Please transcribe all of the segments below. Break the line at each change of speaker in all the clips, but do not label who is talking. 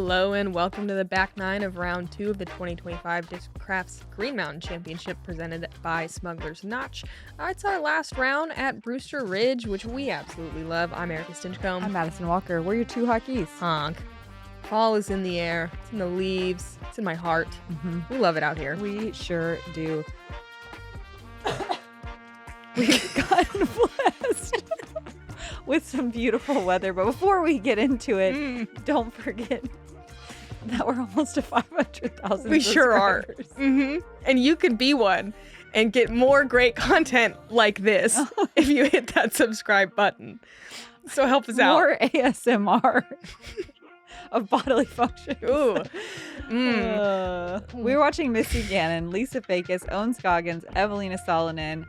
Hello and welcome to the back nine of round 2 of the 2025 Disc Crafts Green Mountain Championship presented by Smuggler's Notch. It's our last round at Brewster Ridge, which we absolutely love. I'm Erika Stinchcomb.
I'm Madison Walker. We're your two hockeys.
Honk. Fall is in the air. It's in the leaves. It's in my heart. We love it out here.
We sure do. We've gotten blessed with some beautiful weather, but before we get into it, don't forget that we're almost to 500,000.
We sure are. And you could be one and get more great content like this if you hit that subscribe button. So help us out.
More ASMR of bodily function.
Ooh.
We're watching Missy, Gannon, Lisa Fajkus, Scoggins, Eveliina Salonen.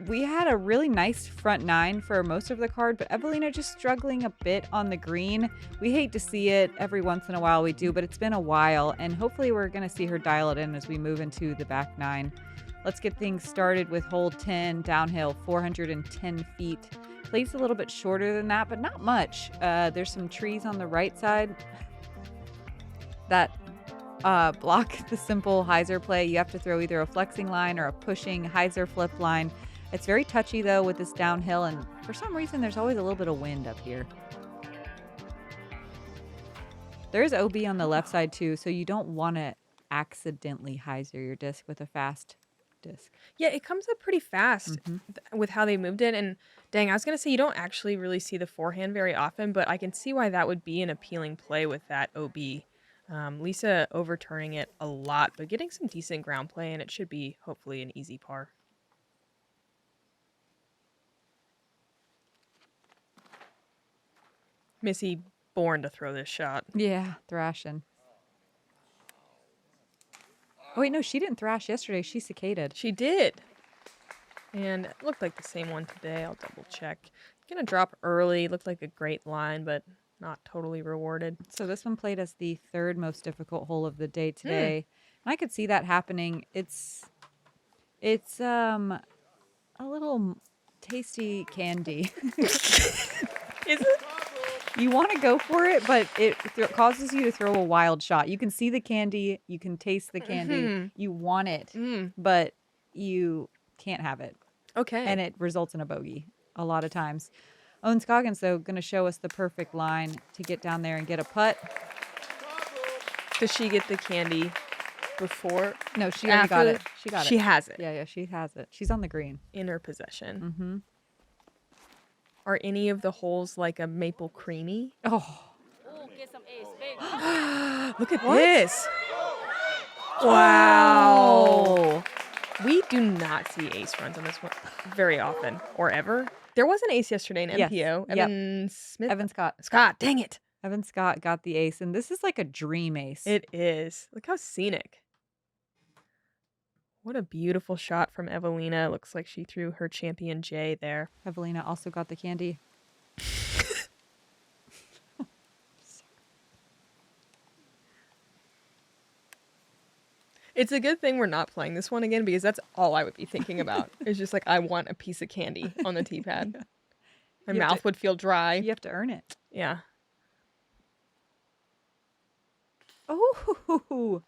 We had a really nice front nine for most of the card, but Eveliina just struggling a bit on the green. We hate to see it. Every once in a while we do, but it's been a while, and hopefully we're going to see her dial it in as we move into the back nine. Let's get things started with hole 10, downhill, 410 feet. Plays a little bit shorter than that, but not much. There's some trees on the right side that block the simple hyzer play. You have to throw either a flexing line or a pushing hyzer flip line. It's very touchy though with this downhill, and for some reason there's always a little bit of wind up here. There's OB on the left side too, so you don't want to accidentally hyzer your disc with a fast disc.
Yeah, it comes up pretty fast with how they moved it. And dang, I was going to say you don't actually really see the forehand very often, but I can see why that would be an appealing play with that OB. Lisa overturning it a lot, but getting some decent ground play, and it should be hopefully an easy par. Missy born to throw this shot.
Yeah, thrashing. Oh wait, no, she didn't thrash yesterday. She cicaded.
She did. And it looked like the same one today. I'll double check. Gonna drop early. Looked like a great line, but not totally rewarded.
So this one played as the third most difficult hole of the day today. And I could see that happening. It's a little tasty candy.
Is it?
You want to go for it, but it causes you to throw a wild shot. You can see the candy, you can taste the candy, you want it, but you can't have it.
Okay.
And it results in a bogey a lot of times. Scoggins, though, going to show us the perfect line to get down there and get a putt.
Does she get the candy before?
No, she already got it. She got it.
She has it.
Yeah, she has it. She's on the green.
In her possession. Are any of the holes like a maple creamy?
Oh.
Look at this. Wow. We do not see ace runs on this one very often or ever. There was an ace yesterday in MPO.
Yes. Evan Scott.
Scott, dang it.
Evan Scott got the ace, and this is like a dream ace.
It is. Look how scenic. What a beautiful shot from Eveliina. Looks like she threw her champion J there.
Eveliina also got the candy.
It's a good thing we're not playing this one again, because that's all I would be thinking about. It's just like, I want a piece of candy on the tee pad. Yeah. My mouth would feel dry.
You have to earn it.
Yeah.
Oh,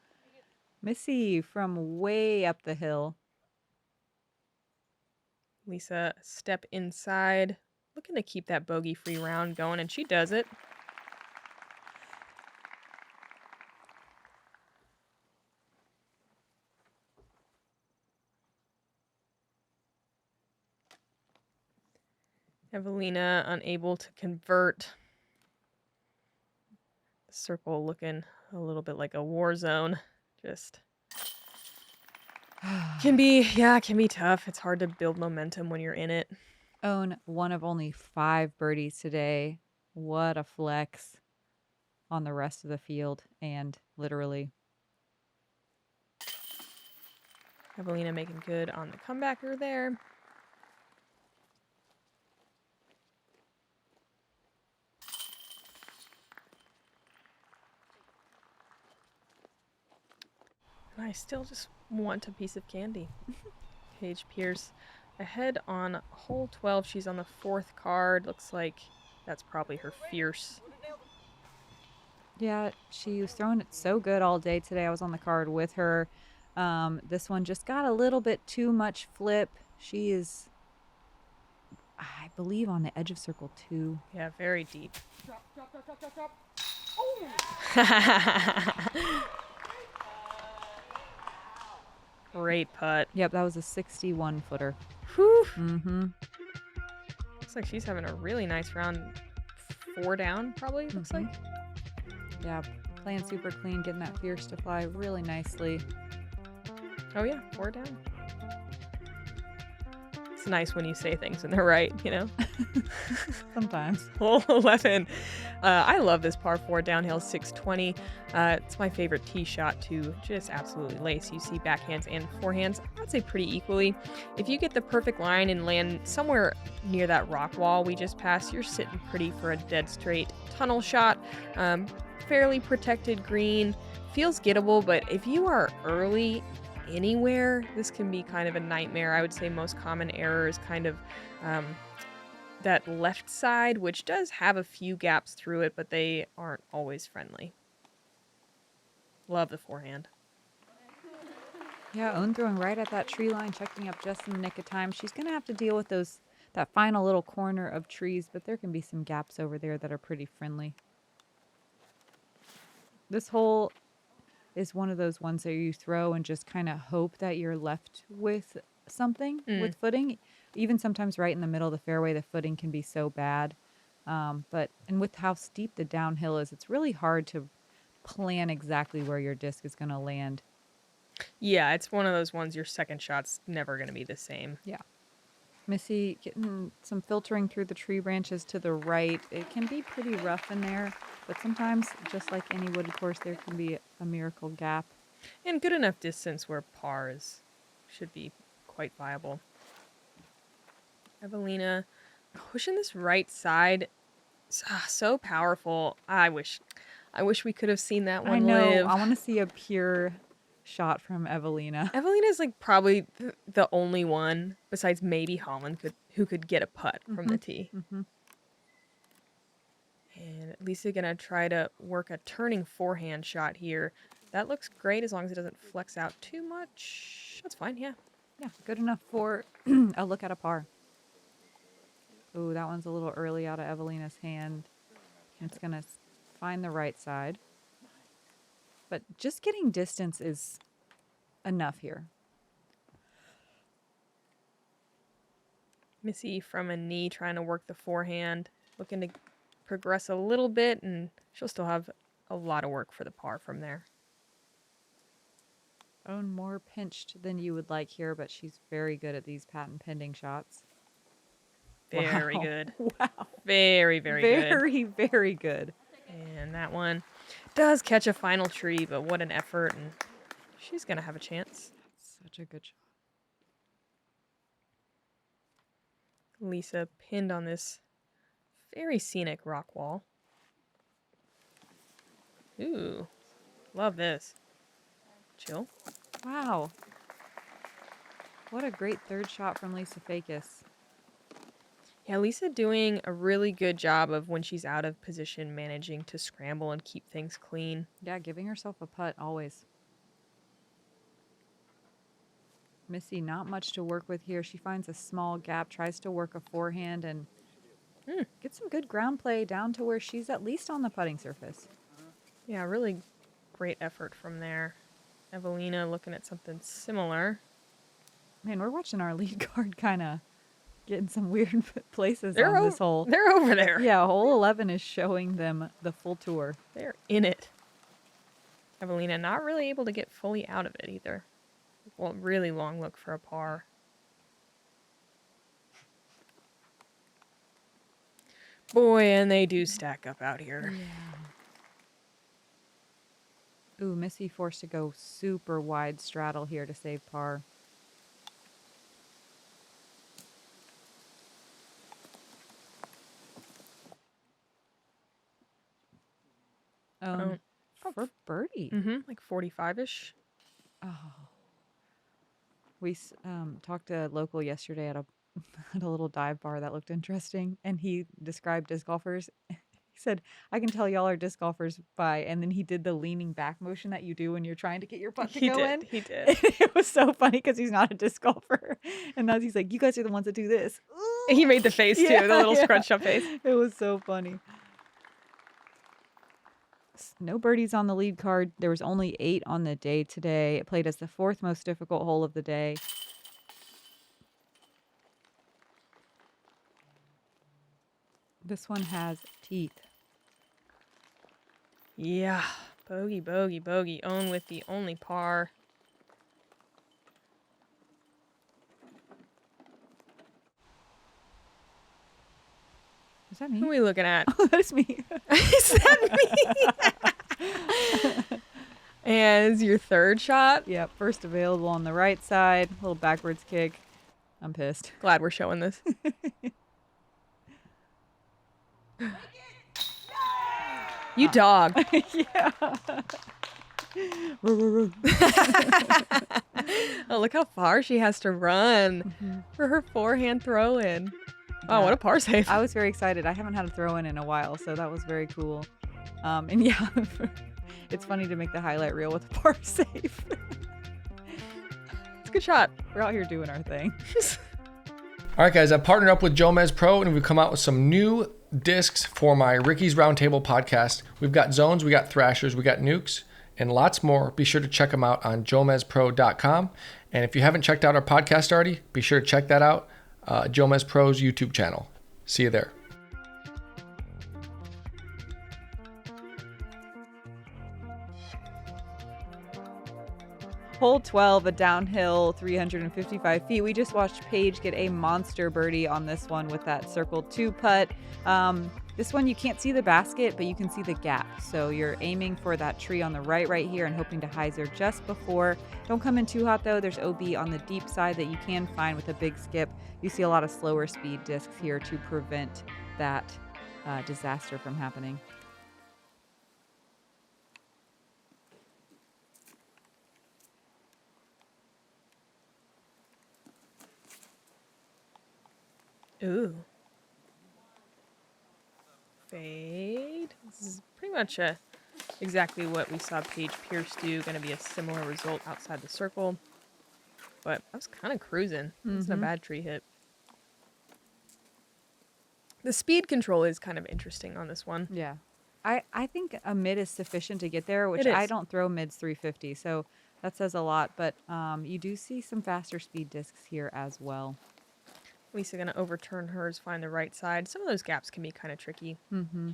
Missy from way up the hill.
Lisa, step inside. Looking to keep that bogey-free round going, and she does it. Eveliina unable to convert. The circle looking a little bit like a war zone. Just can be tough. It's hard to build momentum when you're in it.
One of only 5 birdies today. What a flex on the rest of the field, and literally.
Eveliina making good on the comebacker there. I still just want a piece of candy. Paige Pierce ahead on hole 12. She's on the 4th card. Looks like that's probably her fierce.
Yeah, she was throwing it so good all day today. I was on the card with her. This one just got a little bit too much flip. She is, I believe, on the edge of circle 2.
Yeah, very deep. Great putt.
Yep, that was a 61 footer.
Whew.
Mm-hmm.
Looks like she's having a really nice round. 4 down, probably, looks like.
Yeah, playing super clean, getting that fierce to fly really nicely.
Oh, yeah, 4 down. It's nice when you say things and they're right, you know?
Sometimes.
Hole 11. I love this par 4 downhill 620. It's my favorite tee shot to just absolutely lace. You see backhands and forehands, I'd say pretty equally. If you get the perfect line and land somewhere near that rock wall we just passed, you're sitting pretty for a dead straight tunnel shot. Fairly protected green. Feels gettable, but if you are early anywhere, this can be kind of a nightmare. I would say most common error is kind of that left side, which does have a few gaps through it, but they aren't always friendly. Love the forehand.
Yeah, Own throwing right at that tree line, checking up just in the nick of time. She's going to have to deal with that final little corner of trees, but there can be some gaps over there that are pretty friendly. This hole is one of those ones that you throw and just kind of hope that you're left with something with footing. Even sometimes right in the middle of the fairway, the footing can be so bad. And with how steep the downhill is, it's really hard to plan exactly where your disc is going to land.
Yeah, it's one of those ones your second shot's never going to be the same.
Yeah. Missy getting some filtering through the tree branches to the right. It can be pretty rough in there, but sometimes, just like any wooded course, there can be a miracle gap.
And good enough distance where pars should be quite viable. Eveliina pushing this right side, so powerful. I wish we could have seen that one
I know.
live.
I want to see a pure shot from Eveliina.
Eveliina's like probably the only one besides maybe Holland who could get a putt from the tee. And Lisa gonna try to work a turning forehand shot here. That looks great as long as it doesn't flex out too much. That's fine, yeah.
Yeah, good enough for a look at a par. Ooh, that one's a little early out of Eveliina's hand. It's going to find the right side. But just getting distance is enough here.
Missy from a knee trying to work the forehand. Looking to progress a little bit, and she'll still have a lot of work for the par from there.
Own more pinched than you would like here, but she's very good at these patent pending shots.
Very
Wow.
good.
Wow.
Very, very good.
Very, very good.
And that one does catch a final tree, but what an effort. And she's going to have a chance.
Such a good shot.
Lisa pinned on this very scenic rock wall. Ooh, love this. Chill.
Wow. What a great third shot from Lisa Fajkus.
Yeah, Lisa doing a really good job of when she's out of position managing to scramble and keep things clean.
Yeah, giving herself a putt always. Missy, not much to work with here. She finds a small gap, tries to work a forehand, and gets some good ground play down to where she's at least on the putting surface.
Yeah, really great effort from there. Eveliina looking at something similar.
Man, we're watching our lead card kind of get in some weird places
They're
on this hole.
They're over there.
Yeah, hole 11 is showing them the full tour.
They're in it. Eveliina not really able to get fully out of it either. Well, really long look for a par. Boy, and they do stack up out here.
Yeah. Ooh, Missy forced to go super wide straddle here to save par. For birdie.
Like 45-ish.
Oh. We talked to a local yesterday at a at a little dive bar that looked interesting, and he described disc golfers. He said, I can tell y'all are disc golfers by, and then he did the leaning back motion that you do when you're trying to get your putt to go in.
He did.
It was so funny because he's not a disc golfer. And now he's like, you guys are the ones that do this. Ooh.
He made the face too, the little scrunched up face.
It was so funny. No birdies on the lead card. There was only 8 on the day today. It played as the 4th most difficult hole of the day. This one has teeth.
Yeah. Bogey, bogey, bogey. Own with the only par.
Is that me?
Who are we looking at?
Oh, that is me.
Is that me? And it's your third shot?
Yep, first available on the right side. Little backwards kick. I'm pissed.
Glad we're showing this. You dog.
Yeah.
Oh, look how far she has to run for her forehand throw in. Oh, what a par save.
I was very excited. I haven't had a throw in a while, so that was very cool. And yeah, it's funny to make the highlight reel with a par save.
It's a good shot.
We're out here doing our thing.
All right, guys, I've partnered up with JomezPro, and we've come out with some new discs for my Ricky's Roundtable podcast. We've got zones, we got thrashers, we got nukes, and lots more. Be sure to check them out on JomezPro.com. And if you haven't checked out our podcast already, be sure to check that out. JomezPro's YouTube channel. See you there.
Hole 12, a downhill 355 feet. We just watched Paige get a monster birdie on this one with that circle 2 putt. This one you can't see the basket, but you can see the gap. So you're aiming for that tree on the right here and hoping to hyzer just before. Don't come in too hot though. There's OB on the deep side that you can find with a big skip. You see a lot of slower speed discs here to prevent that disaster from happening.
Ooh. Fade. This is pretty much exactly what we saw Paige Pierce do. Going to be a similar result outside the circle. But I was kind of cruising. It's not a bad tree hit. The speed control is kind of interesting on this one.
Yeah. I think a mid is sufficient to get there, which I don't throw mids 350. So that says a lot. But you do see some faster speed discs here as well.
Lisa going to overturn hers, find the right side. Some of those gaps can be kind of tricky.
Mm-hmm.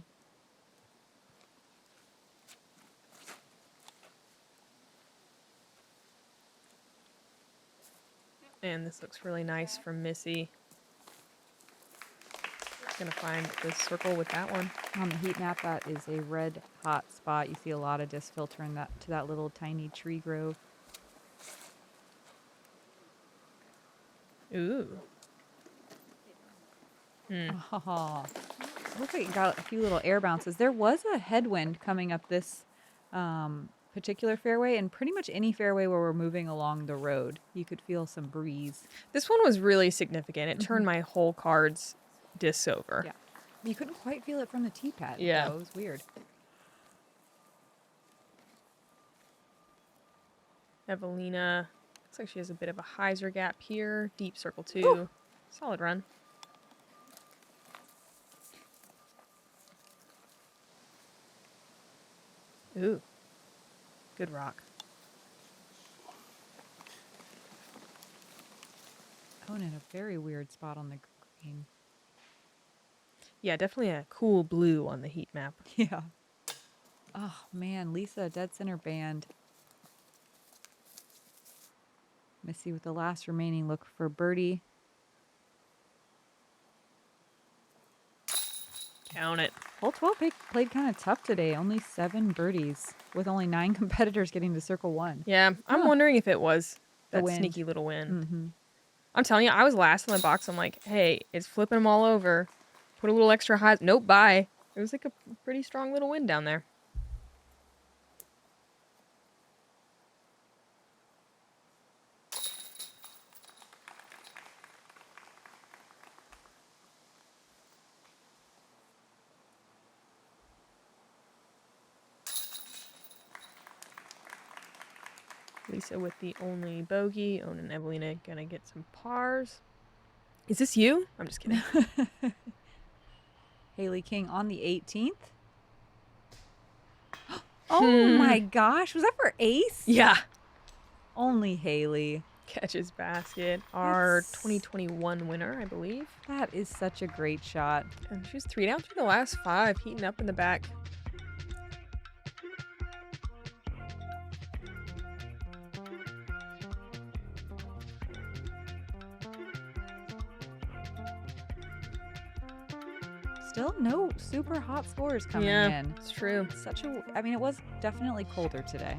And this looks really nice from Missy. Going to find the circle with that one.
On the heat map, that is a red hot spot. You see a lot of disc filter in that to that little tiny tree grove.
Ooh.
Oh, looks like you got a few little air bounces. There was a headwind coming up this particular fairway, and pretty much any fairway where we're moving along the road, you could feel some breeze.
This one was really significant. It turned my whole card's discs over.
Yeah. You couldn't quite feel it from the tee pad.
Yeah.
Though. It was weird.
Eveliina. Looks like she has a bit of a hyzer gap here. Deep circle 2.
Ooh.
Solid run. Ooh. Good rock.
Oh, and in a very weird spot on the green.
Yeah, definitely a cool blue on the heat map.
Yeah. Oh, man. Lisa, dead center band. Missy with the last remaining look for birdie.
Count it.
Hole 12 played kind of tough today. Only 7 birdies with only 9 competitors getting to circle 1.
Yeah, I'm wondering if it was
The
that
wind.
sneaky little wind.
Mm-hmm.
I'm telling you, I was last in the box. I'm like, hey, it's flipping them all over. Put a little extra high. Nope, bye. It was like a pretty strong little wind down there. Lisa with the only bogey. Owen and Eveliina gonna get some pars. Is this you? I'm just kidding.
Haley King on the 18th. Oh my gosh. Was that for ace?
Yeah.
Only Haley.
Catches basket. Our 2021 winner, I believe.
That is such a great shot.
And she's 3 down through the last 5, heating up in the back.
Still no super hot scores coming in.
It's true.
I mean, it was definitely colder today.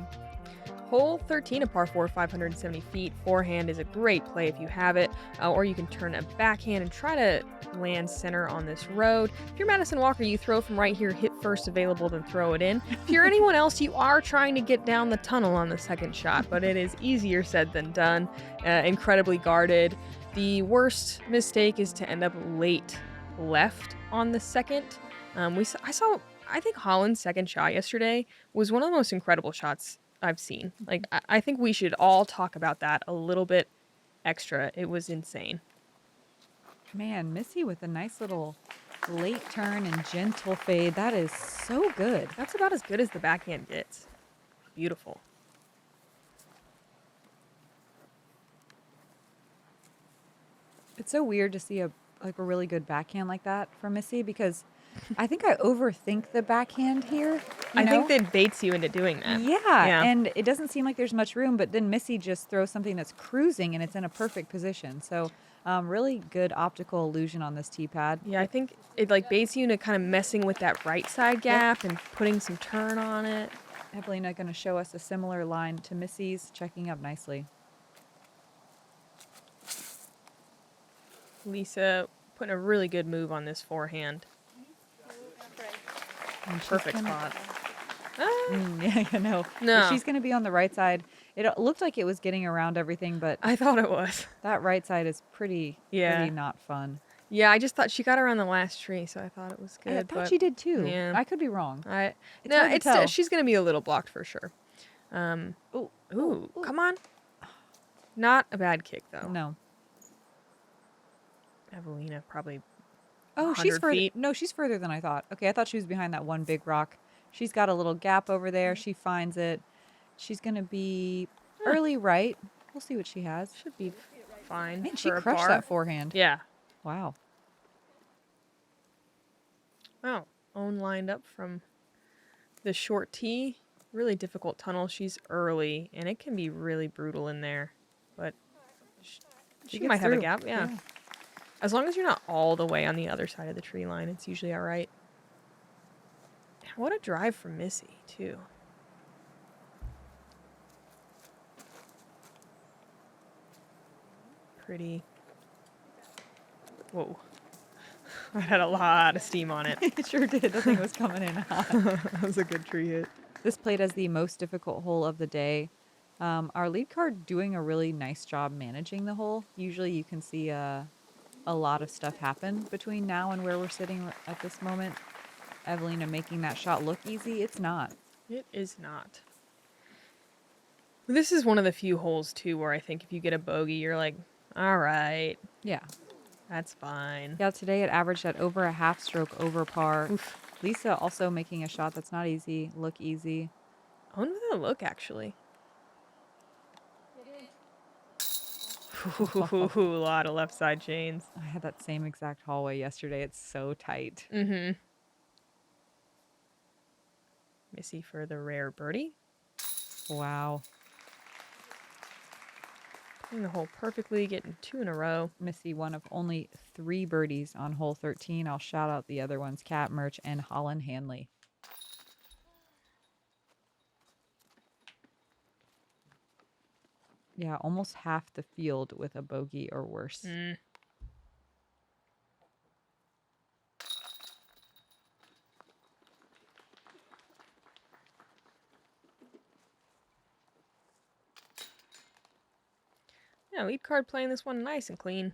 Hole 13, a par 4, 570 feet. Forehand is a great play if you have it, or you can turn a backhand and try to land center on this road. If you're Madison Walker, you throw from right here, hit first available, then throw it in. If you're anyone else, you are trying to get down the tunnel on the second shot, but it is easier said than done. Incredibly guarded. The worst mistake is to end up late left on the second. I think Holland's second shot yesterday was one of the most incredible shots I've seen. Like, I think we should all talk about that a little bit extra. It was insane.
Man, Missy with a nice little late turn and gentle fade. That is so good.
That's about as good as the backhand gets. Beautiful.
It's so weird to see a really good backhand like that from Missy because I think I overthink the backhand here.
I think that baits you into doing that.
Yeah, and it doesn't seem like there's much room, but then Missy just throws something that's cruising and it's in a perfect position. So really good optical illusion on this tee pad.
Yeah, I think it like baits you into kind of messing with that right side gap and putting some turn on it.
Eveliina going to show us a similar line to Missy's, checking up nicely.
Lisa putting a really good move on this forehand.
And
Perfect spot.
Yeah, I know.
No.
But she's going to be on the right side. It looked like it was getting around everything, but
I thought it was.
that right side is pretty not fun.
Yeah, I just thought she got around the last tree, so I thought it was good.
I thought she did too.
Yeah.
I could be wrong.
hard to tell. She's gonna be a little blocked for sure. Ooh, come on. Not a bad kick though.
No.
Eveliina probably.
Oh, she's
100
further.
feet.
No, she's further than I thought. Okay, I thought she was behind that one big rock. She's got a little gap over there. She finds it. She's gonna be early right. We'll see what she has.
Should be fine.
Man, she
for a
crushed
par.
that forehand.
Yeah.
Wow.
Oh, Owen lined up from the short tee. Really difficult tunnel. She's early, and it can be really brutal in there. But she
gets
might have a
through.
gap. Yeah. As long as you're not all the way on the other side of the tree line, it's usually all right. What a drive from Missy, too. Pretty. Whoa. I had a lot of steam on it.
It sure did. The thing was coming in hot.
That was a good tree hit.
This played as the most difficult hole of the day. Our lead card doing a really nice job managing the hole. Usually you can see a lot of stuff happen between now and where we're sitting at this moment. Eveliina making that shot look easy. It's not.
It is not. This is one of the few holes, too, where I think if you get a bogey, you're like, all right,
Yeah.
that's fine.
Yeah, today it averaged at over a half stroke over par.
Oof.
Lisa also making a shot that's not easy, look easy.
Owen with a look, actually. Ooh, a lot of left side chains.
I had that same exact hallway yesterday. It's so tight.
Mm-hmm. Missy for the rare birdie.
Wow.
Playing the hole perfectly, getting 2 in a row.
Missy, one of only 3 birdies on hole 13. I'll shout out the other ones, Cat Merch and Holland Hanley. Yeah, almost half the field with a bogey or worse.
Yeah, lead card playing this one nice and clean.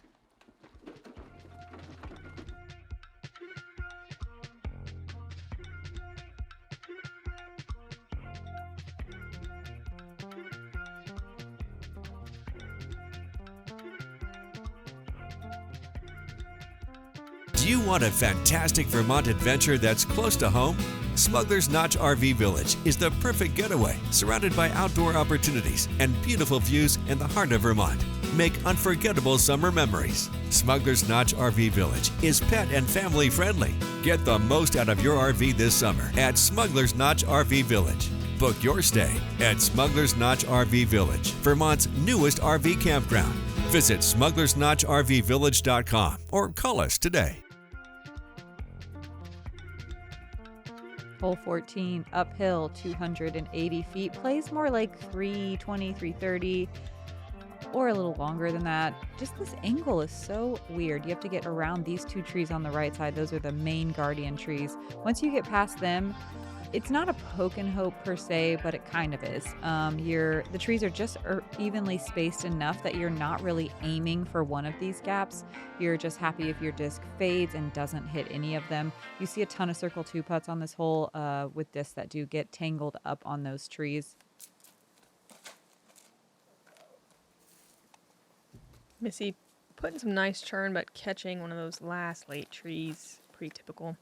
Do you want a fantastic Vermont adventure that's close to home? Smuggler's Notch RV Village is the perfect getaway, surrounded by outdoor opportunities and beautiful views in the heart of Vermont. Make unforgettable summer memories. Smuggler's Notch RV Village is pet and family friendly. Get the most out of your RV this summer at Smuggler's Notch RV Village. Book your stay at Smuggler's Notch RV Village, Vermont's newest RV campground. Visit smugglersnotchrvvillage.com or call us today.
Hole 14, uphill, 280 feet. Plays more like 320, 330, or a little longer than that. Just this angle is so weird. You have to get around these two trees on the right side. Those are the main guardian trees. Once you get past them, it's not a poke and hope per se, but it kind of is. The trees are just evenly spaced enough that you're not really aiming for one of these gaps. You're just happy if your disc fades and doesn't hit any of them. You see a ton of circle 2 putts on this hole with discs that do get tangled up on those trees.
Missy putting some nice churn, but catching one of those last late trees. Pretty typical.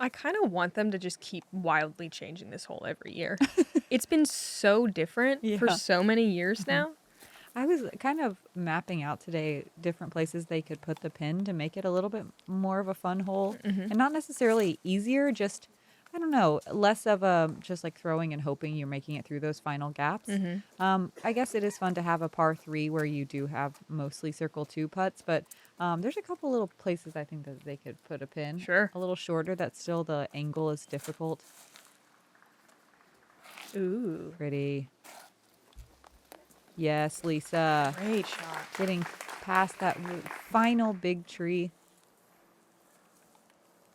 I kind of want them to just keep wildly changing this hole every year. It's been so different for so many years now.
I was kind of mapping out today different places they could put the pin to make it a little bit more of a fun hole. And not necessarily easier, just, I don't know, less of a just like throwing and hoping you're making it through those final gaps. I guess it is fun to have a par 3 where you do have mostly circle 2 putts, but there's a couple little places I think that they could put a pin.
Sure.
A little shorter, that still the angle is difficult.
Ooh.
Pretty. Yes, Lisa.
Great shot.
Getting past that final big tree.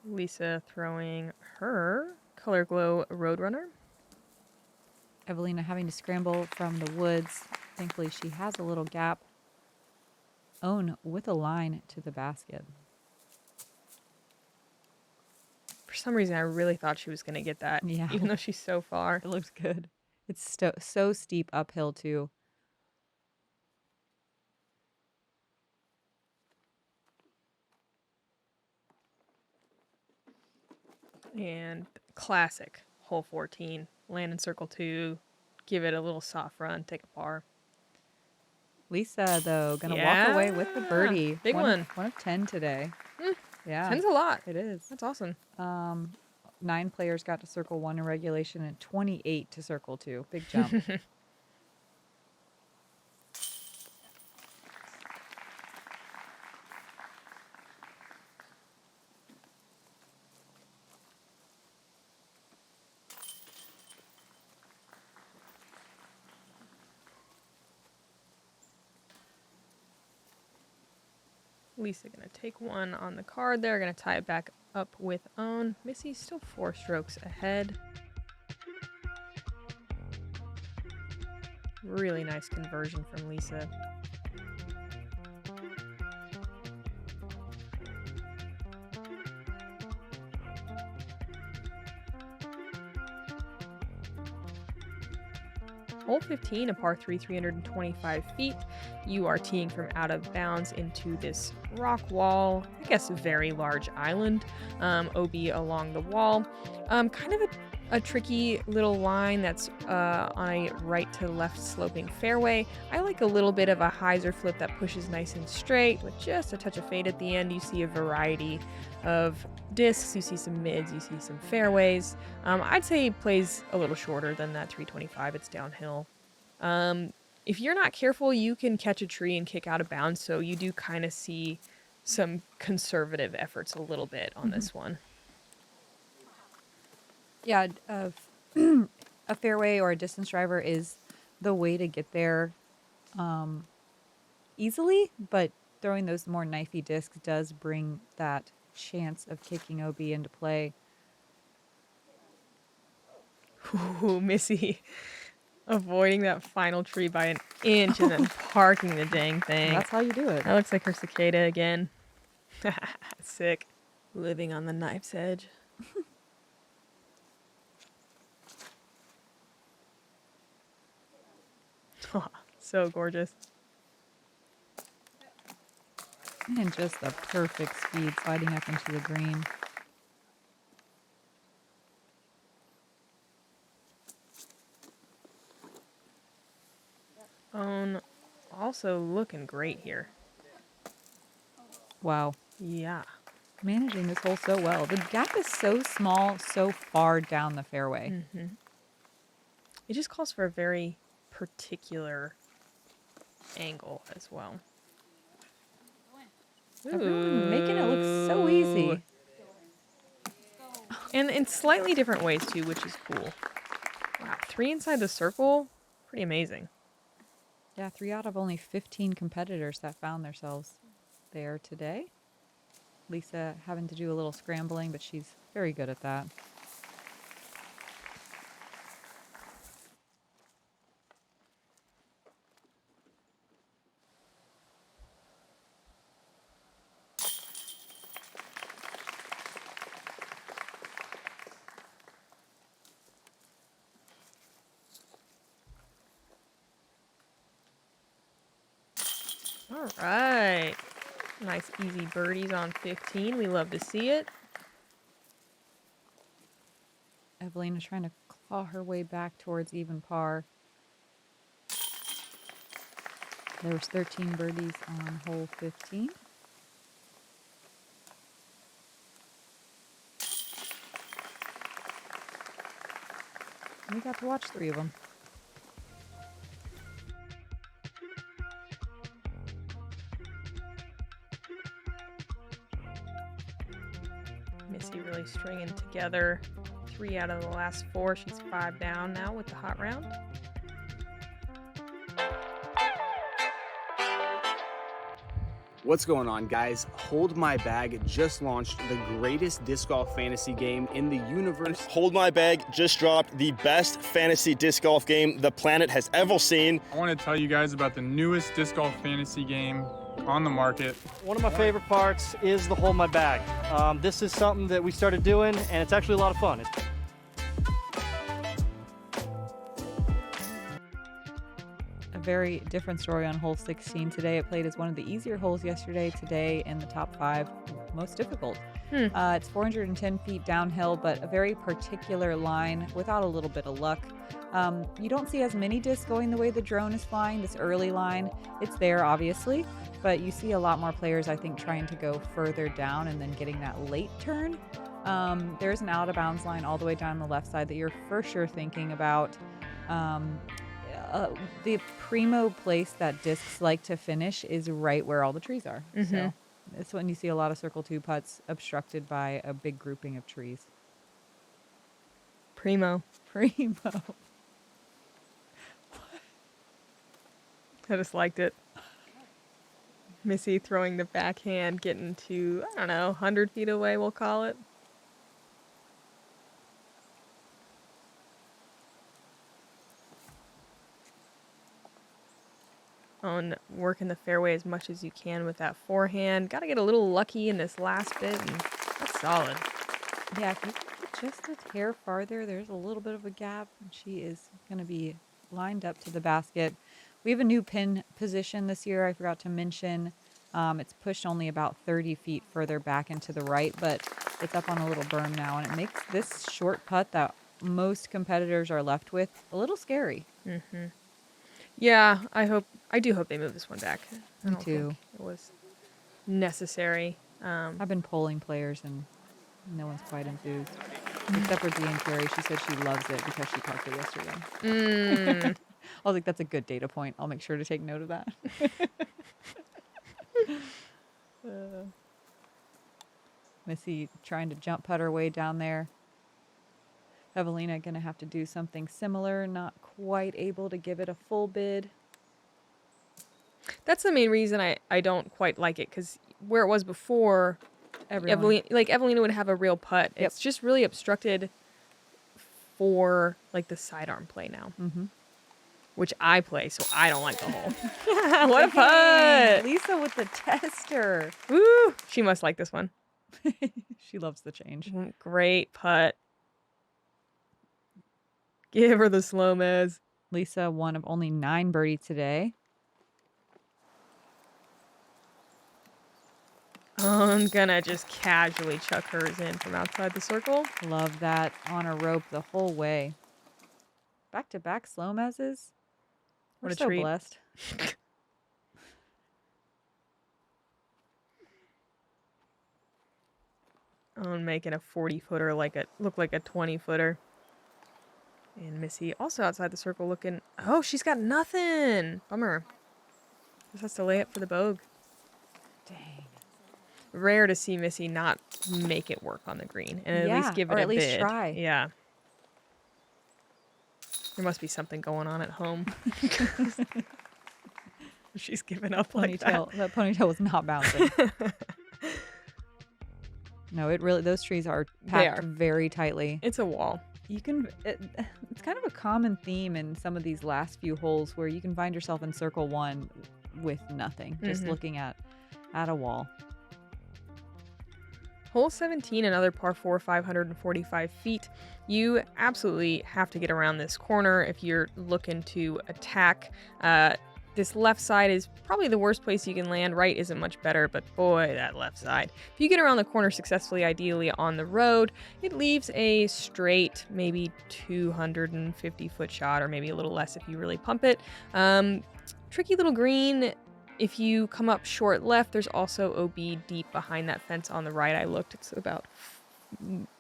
Lisa throwing her Color Glow Roadrunner.
Eveliina having to scramble from the woods. Thankfully, she has a little gap. Own with a line to the basket.
For some reason, I really thought she was going to get that,
Yeah.
even though she's so far.
It looks good. It's so steep uphill, too.
And classic hole 14. Land in circle 2. Give it a little soft run. Take a par.
Lisa, though, going to walk away with the birdie.
Big one.
One of 10 today. Yeah.
10's a lot.
It is.
That's awesome.
9 players got to circle 1 in regulation and 28 to circle 2. Big jump.
Lisa going to take one on the card there. Going to tie it back up with own. Missy's still 4 strokes ahead. Really nice conversion from Lisa. Hole 15, a par 3, 325 feet. You are teeing from out of bounds into this rock wall, I guess a very large island, OB along the wall. Kind of a tricky little line that's on a right to left sloping fairway. I like a little bit of a hyzer flip that pushes nice and straight with just a touch of fade at the end. You see a variety of discs, you see some mids, you see some fairways. I'd say it plays a little shorter than that 325. It's downhill. If you're not careful, you can catch a tree and kick out of bounds, so you do kind of see some conservative efforts a little bit on this one.
Yeah, a fairway or a distance driver is the way to get there easily, but throwing those more knifey discs does bring that chance of kicking OB into play.
Ooh, Missy avoiding that final tree by an inch and then parking the dang thing.
That's how you do it.
That looks like her cicada again. Sick. Living on the knife's edge. Oh, so gorgeous.
And just the perfect speed sliding up into the green.
Also looking great here.
Wow.
Yeah.
Managing this hole so well. The gap is so small, so far down the fairway.
It just calls for a very particular angle as well.
Everyone making it look so easy.
And in slightly different ways too, which is cool. Wow, 3 inside the circle, pretty amazing.
Yeah, 3 out of only 15 competitors that found themselves there today. Lisa having to do a little scrambling, but she's very good at that.
All right. Nice easy birdies on 15. We love to see it.
Eveliina trying to claw her way back towards even par. There was 13 birdies on hole 15. We got to watch 3 of them.
Missy really stringing together 3 out of the last 4. She's 5 down now with the hot round.
What's going on, guys? Hold My Bag just launched the greatest disc golf fantasy game in the universe.
Hold My Bag just dropped the best fantasy disc golf game the planet has ever seen.
I want to tell you guys about the newest disc golf fantasy game on the market.
One of my favorite parts is the Hold My Bag. This is something that we started doing, and it's actually a lot of fun.
Very different story on hole 16 today. It played as one of the easier holes yesterday. Today in the top 5, most difficult. It's 410 feet downhill, but a very particular line without a little bit of luck. You don't see as many discs going the way the drone is flying, this early line. It's there, obviously, but you see a lot more players, I think, trying to go further down and then getting that late turn. There's an out of bounds line all the way down the left side that you're for sure thinking about. The primo place that discs like to finish is right where all the trees are. So it's when you see a lot of circle 2 putts obstructed by a big grouping of trees.
Primo.
Primo.
I just liked it. Missy throwing the backhand, getting to, I don't know, 100 feet away, we'll call it. On working the fairway as much as you can with that forehand. Got to get a little lucky in this last bit, and that's solid.
Yeah, if you can get just a hair farther, there's a little bit of a gap. She is going to be lined up to the basket. We have a new pin position this year, I forgot to mention. It's pushed only about 30 feet further back into the right, but it's up on a little berm now, and it makes this short putt that most competitors are left with a little scary.
Yeah, I do hope they move this one back. I
Me
don't
too.
think it was necessary.
I've been polling players, and no one's quite enthused. Except for Dean Carey. She said she loves it because she parked it yesterday. I was like, that's a good data point. I'll make sure to take note of that. Missy trying to jump putt her way down there. Eveliina going to have to do something similar, not quite able to give it a full bid.
That's the main reason I don't quite like it, because where it was before, Eveliina would have a real putt.
Yep.
It's just really obstructed for like the sidearm play now, which I play, so I don't like the hole. What a putt!
Lisa with the tester.
Woo! She must like this one.
She loves the change.
Great putt. Give her the slow mez.
Lisa, one of only 9 birdies today.
Oh, I'm gonna just casually chuck hers in from outside the circle.
Love that. On a rope the whole way. Back-to-back slow mezzes. We're
What a
so
treat.
blessed.
Oh, and making a 40-footer look like a 20-footer. And Missy also outside the circle looking. Oh, she's got nothing. Bummer. Just has to lay it for the bogue.
Dang.
Rare to see Missy not make it work on the green and at least give it
or
a
at least
bid.
try.
Yeah. There must be something going on at home. She's giving up like that.
That ponytail was not bouncing. No, it really, those trees are packed very tightly.
It's a wall.
It's kind of a common theme in some of these last few holes where you can find yourself in circle one with nothing, just looking at a wall.
Hole 17, another par 4, 545 feet. You absolutely have to get around this corner if you're looking to attack. This left side is probably the worst place you can land. Right isn't much better, but boy, that left side. If you get around the corner successfully, ideally on the road, it leaves a straight, maybe 250-foot shot, or maybe a little less if you really pump it. Tricky little green. If you come up short left, there's also OB deep behind that fence on the right. I looked, it's about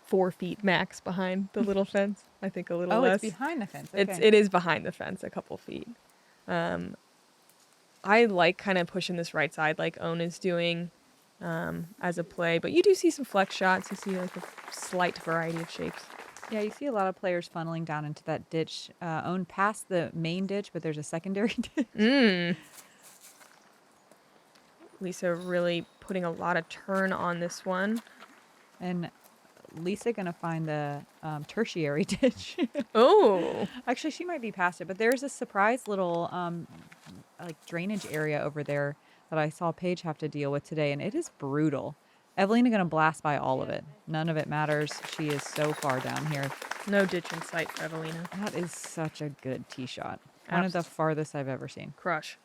4 feet max behind the little fence. I think a little less.
It's behind the fence. Okay.
It is behind the fence, a couple feet. I like kind of pushing this right side like Own is doing as a play, but you do see some flex shots. You see like a slight variety of shapes.
Yeah, you see a lot of players funneling down into that ditch. Own past the main ditch, but there's a secondary ditch.
Lisa really putting a lot of turn on this one.
And Lisa going to find the tertiary ditch.
Oh.
Actually, she might be past it, but there's a surprise little like drainage area over there that I saw Paige have to deal with today, and it is brutal. Eveliina going to blast by all of it. None of it matters. She is so far down here.
No ditch in sight for Eveliina.
That is such a good tee shot. One of the farthest I've ever seen.
Crush.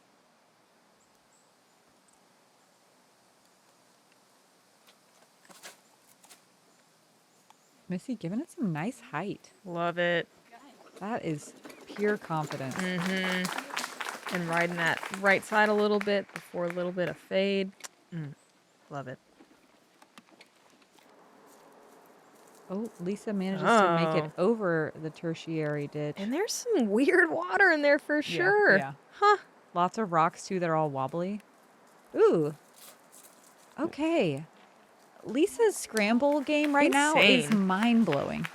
Missy giving it some nice height.
Love it.
That is pure confidence.
And riding that right side a little bit before a little bit of fade. Love it.
Oh, Lisa manages to make it over the tertiary ditch.
And there's some weird water in there for sure.
Yeah.
Huh.
Lots of rocks, too, that are all wobbly. Ooh. Okay. Lisa's scramble game right now is mind-blowing.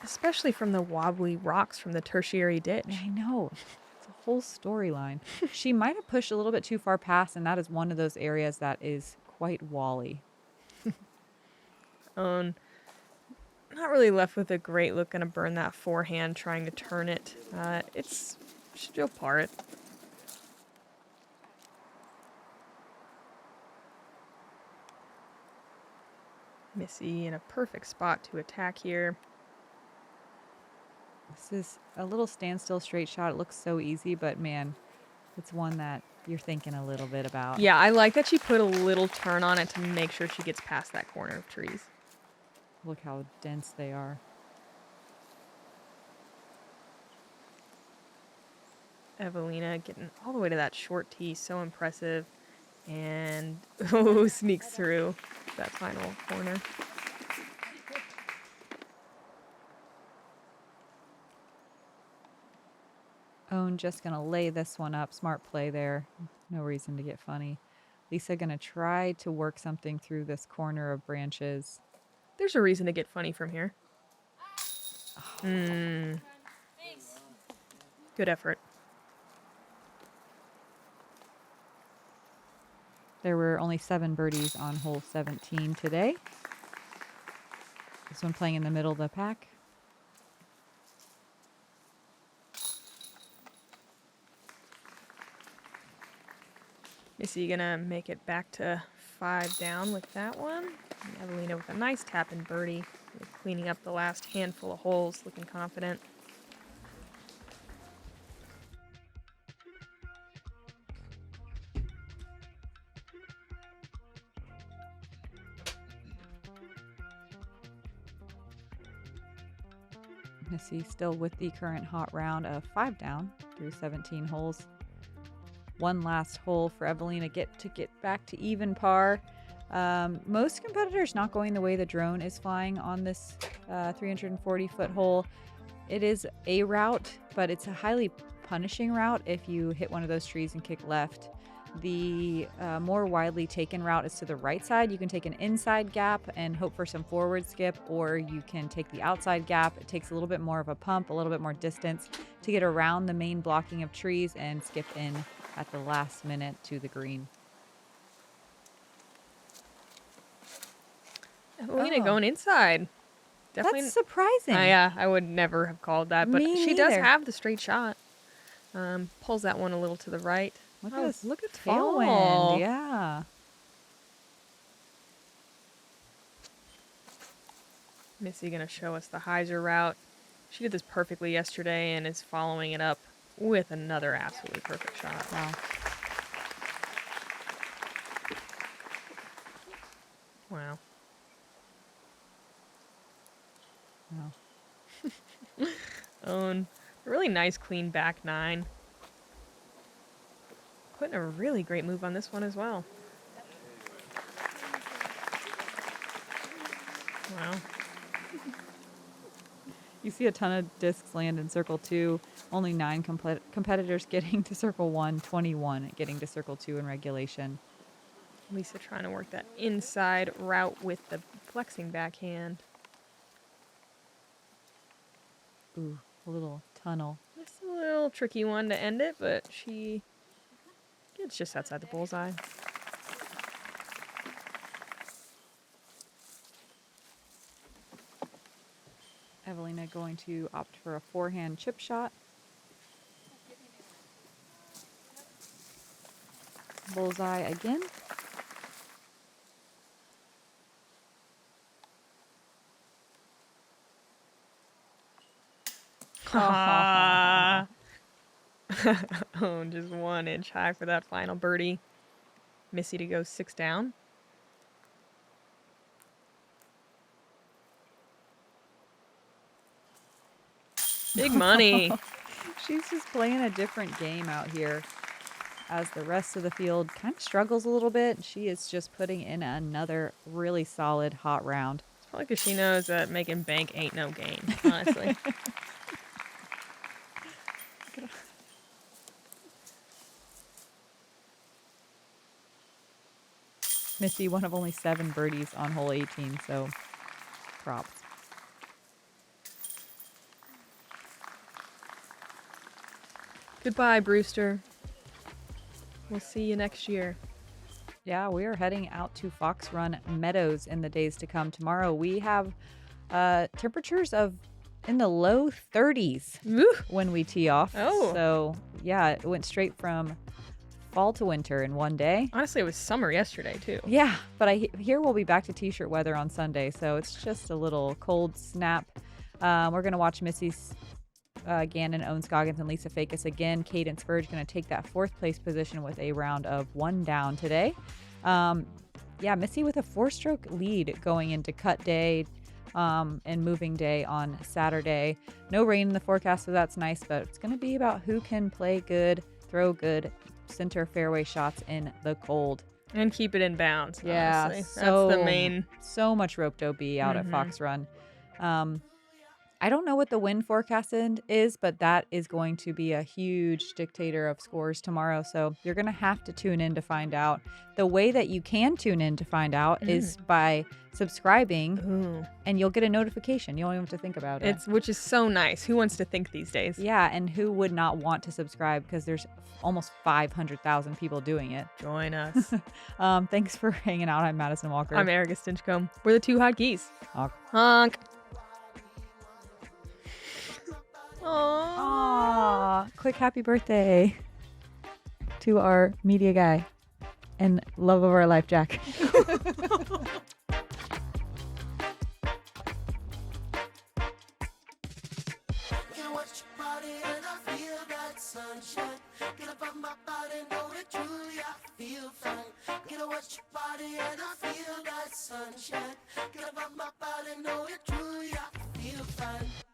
Especially from the wobbly rocks from the tertiary ditch.
I know. It's a whole storyline. She might have pushed a little bit too far past, and that is one of those areas that is quite wally.
Not really left with a great look. Gonna burn that forehand trying to turn it. It's still par it. Missy in a perfect spot to attack here.
This is a little standstill straight shot. It looks so easy, but man, it's one that you're thinking a little bit about.
Yeah, I like that she put a little turn on it to make sure she gets past that corner of trees.
Look how dense they are.
Eveliina getting all the way to that short tee. So impressive. And sneaks through that final corner.
Own just going to lay this one up. Smart play there. No reason to get funny. Lisa going to try to work something through this corner of branches.
There's a reason to get funny from here. Good effort.
There were only 7 birdies on hole 17 today. This one playing in the middle of the pack.
Missy gonna make it back to 5 down with that one. And Eveliina with a nice tap and birdie. Cleaning up the last handful of holes, looking confident.
Missy still with the current hot round of 5 down through 17 holes. One last hole for Eveliina to get back to even par. Most competitors not going the way the drone is flying on this 340-foot hole. It is a route, but it's a highly punishing route if you hit one of those trees and kick left. The more widely taken route is to the right side. You can take an inside gap and hope for some forward skip, or you can take the outside gap. It takes a little bit more of a pump, a little bit more distance to get around the main blocking of trees and skip in at the last minute to the green.
Eveliina going inside. Definitely.
That's surprising.
Yeah, I would never have called that, but
Me
she does
neither.
have the straight shot. Pulls that one a little to the right.
Look
Oh,
at this
look at
tailwind.
fall.
Yeah.
Missy gonna show us the hyzer route. She did this perfectly yesterday and is following it up with another absolutely perfect shot.
Wow.
Wow.
Wow.
Own a really nice clean back 9. Putting a really great move on this one as well. Wow.
You see a ton of discs land in circle 2. Only 9 competitors getting to circle 1, 21 getting to circle 2 in regulation.
Lisa trying to work that inside route with the flexing backhand.
Ooh, a little tunnel.
Just a little tricky one to end it, but she gets just outside the bullseye.
Eveliina going to opt for a forehand chip shot. Bullseye again.
Oh, just 1 inch high for that final birdie. Missy to go 6 down. Big money.
She's just playing a different game out here as the rest of the field kind of struggles a little bit. She is just putting in another really solid hot round.
It's probably because she knows that making bank ain't no game, honestly.
Missy, one of only 7 birdies on hole 18, so props.
Goodbye, Brewster. We'll see you next year.
Yeah, we are heading out to Fox Run Meadows in the days to come. Tomorrow we have temperatures of in the low 30s
Woo.
when we tee off.
Oh.
So, yeah, it went straight from fall to winter in one day.
Honestly, it was summer yesterday, too.
Yeah, but I hear we'll be back to t-shirt weather on Sunday, so it's just a little cold snap. We're going to watch Missy's Gannon, own Scoggins, and Lisa Fajkus again. Cadence Verge going to take that 4th place position with a round of 1 down today. Yeah, Missy with a 4-stroke lead going into cut day and moving day on Saturday. No rain in the forecast, so that's nice, but it's going to be about who can play good, throw good center fairway shots in the cold.
And keep it in bounds,
Yeah,
honestly.
so,
That's the main.
So much roped OB out at Fox Run. I don't know what the wind forecast is, but that is going to be a huge dictator of scores tomorrow. So you're going to have to tune in to find out. The way that you can tune in to find out is by subscribing, and you'll get a notification. You don't even have to think about it.
Which is so nice. Who wants to think these days?
Yeah, and who would not want to subscribe because there's almost 500,000 people doing it.
Join us.
Thanks for hanging out. I'm Madison Walker.
I'm Erika Stinchcomb. We're the 2 hot geese.
Honk.
Honk.
Aww. Quick happy birthday to our media guy and love of our life, Jack.
Sunshine, get up on my body, know it truly, I feel fine.